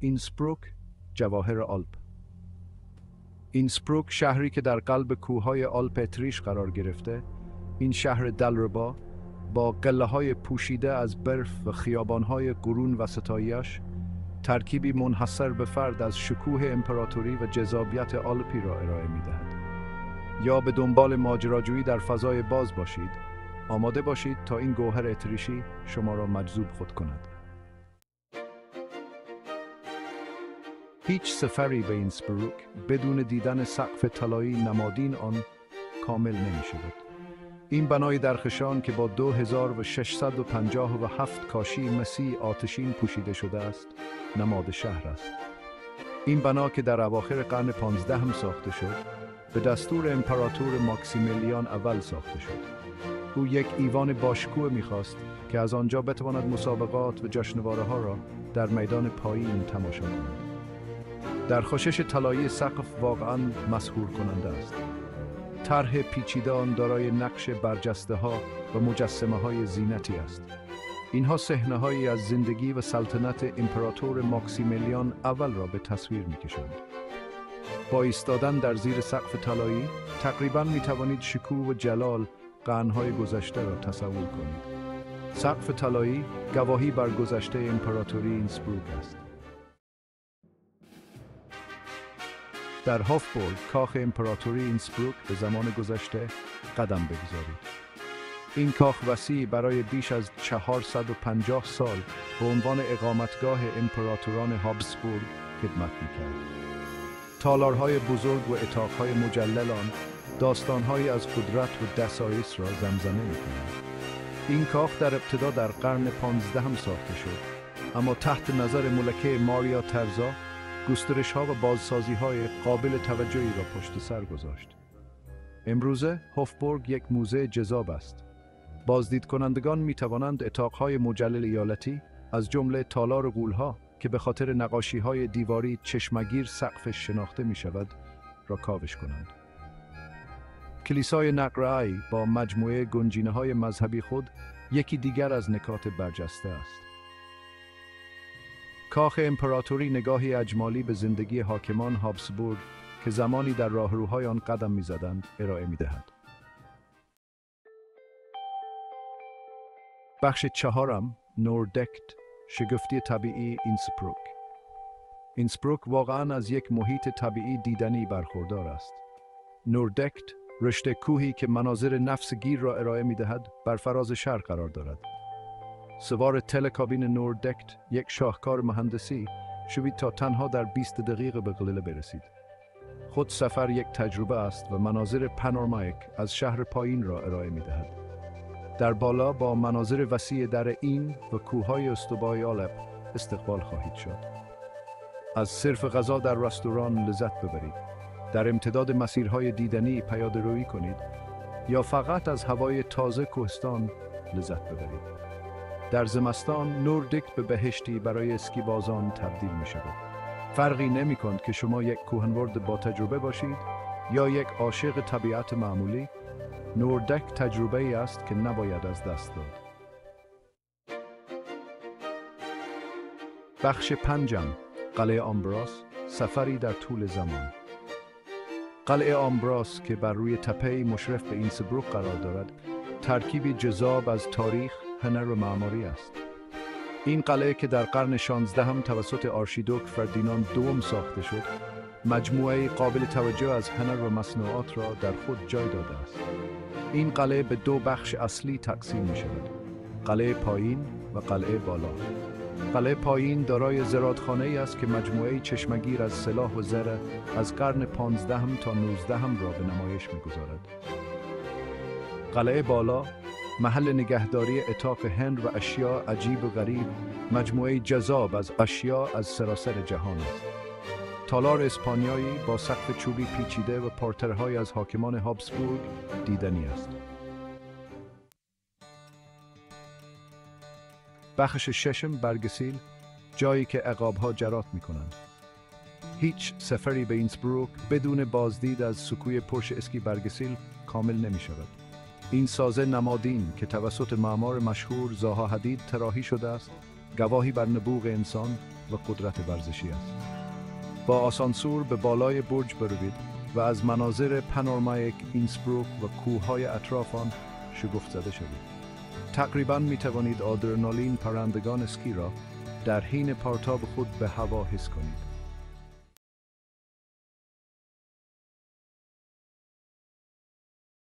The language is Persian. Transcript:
اینسبروک، جواهر آلپ. اینسبروک شهری که در قلب کوههای آلپ اتریش قرار گرفته، این شهر دلربا با قله‌های پوشیده از برف و خیابان‌های قرون وسطایی‌اش ترکیبی منحصر به فرد از شکوه امپراتوری و جذابیت آلپی را ارائه می‌دهد. یا به دنبال ماجراجویی در فضای باز باشید، آماده باشید تا این گوهر اتریشی شما را مجذوب خود کند. هیچ سفری به اینسبروک بدون دیدن سقف طلایی نمادین آن کامل نمی‌شود. این بنای درخشان که با 2657 کاشی مسی آتشین پوشیده شده است، نماد شهر است. این بنا که در اواخر قرن 15 ساخته شد، به دستور امپراتور ماکسیمیلیان اول ساخته شد. او یک ایوان باشکوه می‌خواست که از آنجا بتواند مسابقات و جشنواره‌ها را در میدان پایین تماشا کند. درخشش طلایی سقف واقعاً مسحور کننده است. طرح پیچیده آن دارای نقش برجسته‌ها و مجسمه‌های زینتی است. اینها صحنه‌هایی از زندگی و سلطنت امپراتور ماکسیمیلیان اول را به تصویر می‌کشند. با ایستادن در زیر سقف طلایی تقریباً می‌توانید شکوه و جلال قرن‌های گذشته را تصور کنید. سقف طلایی گواهی بر گذشته امپراتوری اینسبروک است. در هافبورگ، کاخ امپراتوری اینسبروک، به زمان گذشته قدم بگذارید. این کاخ وسیع برای بیش از 450 سال به عنوان اقامتگاه امپراتوران هابسبورگ خدمت می‌کرد. تالارهای بزرگ و اتاقهای مجلل آن داستان‌هایی از قدرت و دسایس را زمزمه می‌کنند. این کاخ در ابتدا در قرن 15 ساخته شد، اما تحت نظر ملکه ماریا ترزا گسترش‌ها و بازسازی‌های قابل توجهی را پشت سر گذاشت. امروزه هافبورگ یک موزه جذاب است. بازدید کنندگان می‌توانند اتاق‌های مجلل ایالتی از جمله تالار غول‌ها که به خاطر نقاشی‌های دیواری چشمگیر سقفش شناخته می‌شود را کاوش کنند. کلیسای نقره‌ای با مجموعه گنجینه‌های مذهبی خود یکی دیگر از نکات برجسته است. کاخ امپراتوری نگاهی اجمالی به زندگی حاکمان هابسبورگ که زمانی در راهروهای آن قدم می‌زدند ارائه می‌دهد. بخش چهارم، نوردکت، شگفتی طبیعی اینسبروک. اینسبروک واقعاً از یک محیط طبیعی دیدنی برخوردار است. نوردکت، رشته کوهی که مناظر نفسگیر را ارائه می‌دهد، بر فراز شهر قرار دارد. سوار تلکابین نوردکت، یک شاهکار مهندسی، شوید تا تنها در 20 دقیقه به قلعه برسید. خود سفر یک تجربه است و مناظر پانورامایک از شهر پایین را ارائه می‌دهد. در بالا با مناظر وسیع در این و کوههای استوای آلپ استقبال خواهید شد. از صرف غذا در رستوران لذت ببرید. در امتداد مسیرهای دیدنی پیاده‌روی کنید یا فقط از هوای تازه کوهستان لذت ببرید. در زمستان نوردکت به بهشتی برای اسکیبازان تبدیل می شود. فرقی نمی کند که شما یک کوهنورد با تجربه باشید یا یک عاشق طبیعت معمولی، نوردکت تجربه ای است که نباید از دست داد. بخش پنجم، قلعه آمبراس، سفری در طول زمان. قلعه آمبراس که بر روی تپه‌ای مشرف به اینسبروک قرار دارد، ترکیبی جذاب از تاریخ، هنر و معماری است. این قلعه که در قرن 16 توسط آرشیدوک فردیناند دوم ساخته شد، مجموعه قابل توجه از هنر و مصنوعات را در خود جای داده است. این قلعه به دو بخش اصلی تقسیم می شود: قلعه پایین و قلعه بالا. قلعه پایین دارای زرادخانه‌ای است که مجموعه چشمگیر از سلاح و زره از قرن 15 تا 19 را به نمایش می‌گذارد. قلعه بالا محل نگهداری اتاق هنر و اشیاء عجیب و غریب، مجموعه جذاب از اشیاء از سراسر جهان است. تالار اسپانیایی با سقف چوبی پیچیده و پارترهای از حاکمان هابسبورگ دیدنی است. بخش ششم، برگسیل، جایی که عقاب‌ها جرات می‌کنند. هیچ سفری به اینسبروک بدون بازدید از سکوی پرش اسکی برگسیل کامل نمی‌شود. این سازه نمادین که توسط معمار مشهور زاها حدید طراحی شده است، گواهی بر نبوغ انسان و قدرت ورزشی است. با آسانسور به بالای برج بروید و از مناظر پانورمایک اینسبروک و کوههای اطراف آن شگفت زده شوید. تقریباً می توانید آدرنالین پرندگان اسکی را در حین پرتاب خود به هوا حس کنید.